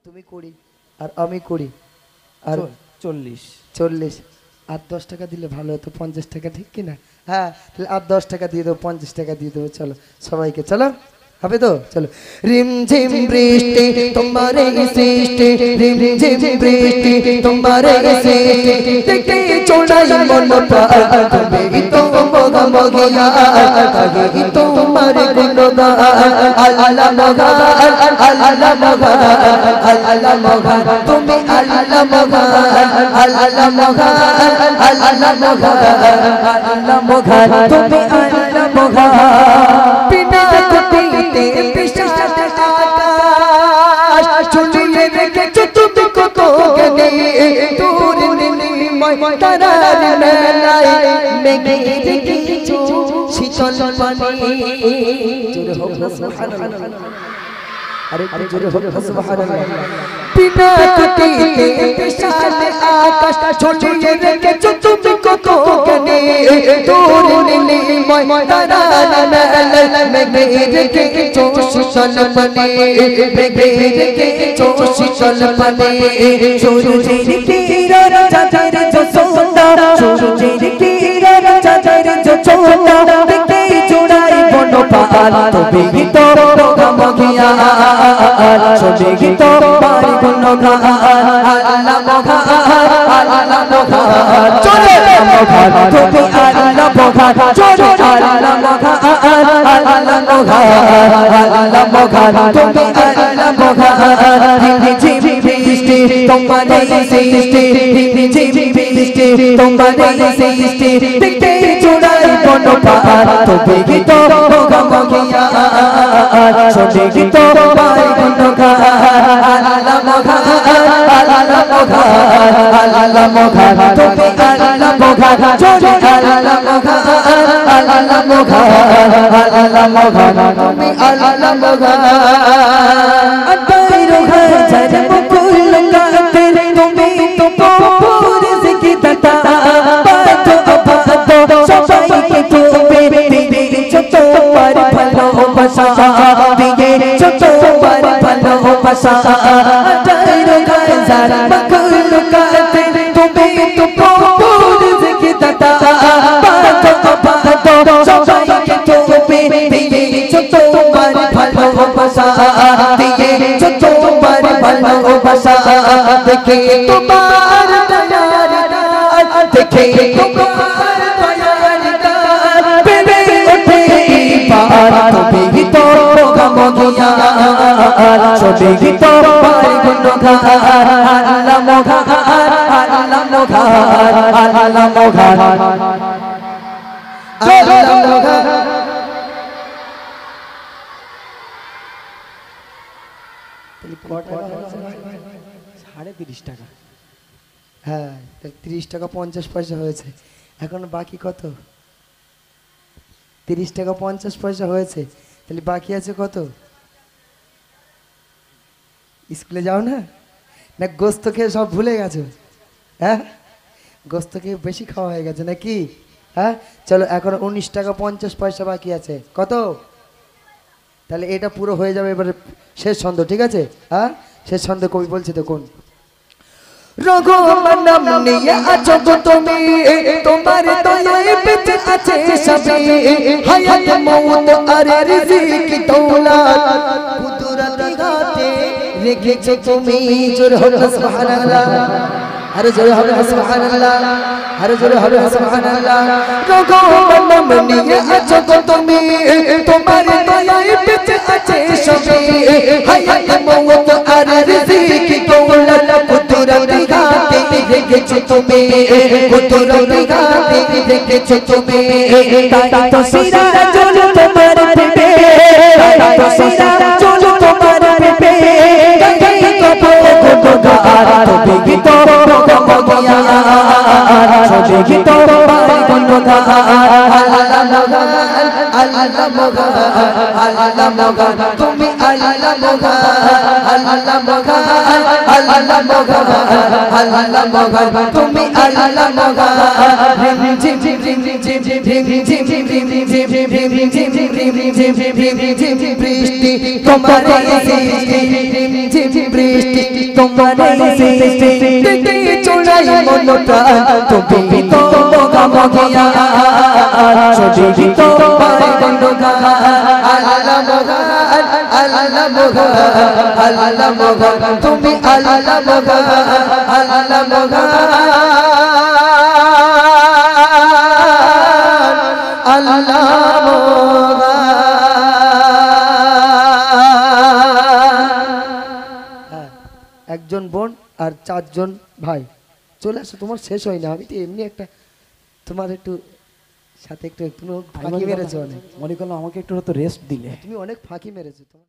তুমি 20 আর আমি 20 আর 40 40 আর 10 টাকা দিলে ভালো হতো 50 টাকা ঠিক কি না হ্যাঁ তাহলে আর 10 টাকা দিয়ে দেবো 50 টাকা দিয়ে দেবো চলো সবাইকে চলো হবে তো চলো রিমঝিম বৃষ্টি তোমারে সৃষ্টি রিমঝিম বৃষ্টি তোমারে সৃষ্টি দেখে চোড়াই মন প্রাণ তুমি তো মগা মগিয়া তাহি তোমারে গুণগান আল্লাহ মগা আল্লাহ মগা আল্লাহ মগা তুমি আল্লাহ মগা আল্লাহ মগা আল্লাহ মগা আল্লাহ মগা তুমি আল্লাহ মগা বিনা গতিতে বিশাল আকাশ ঝুলিয়ে রেখেছো তুমি কত জ্ঞানী দূর নীলিময় তারার মেলায় মেঘে রেখেছো শীতল পানি জোরে হোক না সুবহানাল্লাহ আরে জোরে হোক না সুবহানাল্লাহ বিনা গতিতে বিশাল আকাশ ঝুলিয়ে রেখেছো তুমি কত জ্ঞানী দূর নীলিময় তারার মেলায় মেঘে রেখেছো শীতল পানি মেঘে রেখেছো শীতল পানি সূর্যের কিরণ চাঁদের জোছনা সূর্যের কিরণ চাঁদের জোছনা দেখতে জোড়াই বনপাল তবে তো মগিয়া সবে তো পারি গুণগান আল্লাহ মগা আল্লাহ মগা চলে মগা তবে আল্লাহ মগা চলে আল্লাহ মগা আল্লাহ মগা আল্লাহ মগা তবে আল্লাহ মগা ঝিম বৃষ্টি তোমারে সৃষ্টি ঝিম বৃষ্টি তোমারে সৃষ্টি দেখতে জোড়াই বনপাল তবে তো মগা মগিয়া সবে তো পারি গুণগান আল্লাহ মগা আল্লাহ মগা আল্লাহ মগা তবে আল্লাহ মগা চলে আল্লাহ মগা আল্লাহ মগা আল্লাহ মগা তুমি আল্লাহ মগা আতাই রোহা যার মুকুল গাতে তুমি তো পুর জিকি দাতা বাতো বাতো সবাইকে তুমি দিয়েছো তোমার ভালোবাসা দিয়েছো তোমার ভালোবাসা আতাই রোহা যার মুকুল গাতে তুমি তো পুর জিকি দাতা বাতো বাতো সবাইকে তুমি দিয়েছো তোমার ভালোবাসা দিয়েছো তোমার ভালোবাসা দেখে তোমার দয়ার দান দেখে তোমার দয়ার দান বেড়ে ওঠে পার তবে তো মগিয়া সবে তো পারি গুণগান আল্লাহ মগা আল্লাহ মগা আল্লাহ মগা আল্লাহ মগা 30.5 টাকা হ্যাঁ 30 টাকা 50 পয়সা হয়েছে এখন বাকি কত 30 টাকা 50 পয়সা হয়েছে তাহলে বাকি আছে কত স্কুলে যাও না না গোস্ত খেয়ে সব ভুলে গেছো হ্যাঁ গোস্ত খেয়ে বেশি খাওয়া হয়ে গেছে নাকি হ্যাঁ চলো এখন 19 টাকা 50 পয়সা বাকি আছে কত তাহলে এটা পুরো হয়ে যাবে এবারে শেষ ছন্দ ঠিক আছে হ্যাঁ শেষ ছন্দ কবি বলছে তো কোন রঘুমান নাম নিয়ে আছো গো তুমি তোমার দয়ায় বেঁচে আছে সবই হায়াত মওত আর রিজিক দৌলত কুদরত হাতে রেখেছো তুমি জোরে হবে সুবহানাল্লাহ আরে জোরে হবে সুবহানাল্লাহ আরে জোরে হবে সুবহানাল্লাহ রঘুমান নাম নিয়ে আছো গো তুমি তোমার দয়ায় বেঁচে আছে সবই হায়াত মওত আর রিজিক দৌলত কুদরত হাতে রেখেছো তুমি কুদরত হাতে রেখেছো তুমি তাই তো সিরাজুল তোমার প্রেমে তাই তো সিরাজুল তোমার প্রেমে গাই কবো গুণগান তবে তো মগিয়া সবে তো পারি গুণগান আল্লাহ মগা আল্লাহ মগা আল্লাহ মগা তুমি আল্লাহ মগা আল্লাহ মগা আল্লাহ মগা আল্লাহ মগা তুমি আল্লাহ মগা ঝিম ঝিম ঝিম ঝিম ঝিম ঝিম ঝিম ঝিম ঝিম ঝিম ঝিম ঝিম ঝিম ঝিম বৃষ্টি তোমার ঝিম ঝিম বৃষ্টি তোমার সৃষ্টি চড়াই মন প্রাণ তুমি তো মগমগিয়া সবই তো পাই গন্ধগান আল্লাহ মগান আল্লাহ মগান আল্লাহ মগান তুমি আল্লাহ মগান আল্লাহ মগান আল্লাহ একজন বোন আর চারজন ভাই চলে আসো তোমার শেষ হয় না আমি তো এমনি একটা তোমার একটু সাথে একটু ফাঁকি মেরেছো অনেক মনে করলাম আমাকে একটু হয়তো রেস্ট দিলে তুমি অনেক ফাঁকি মেরেছো তোমার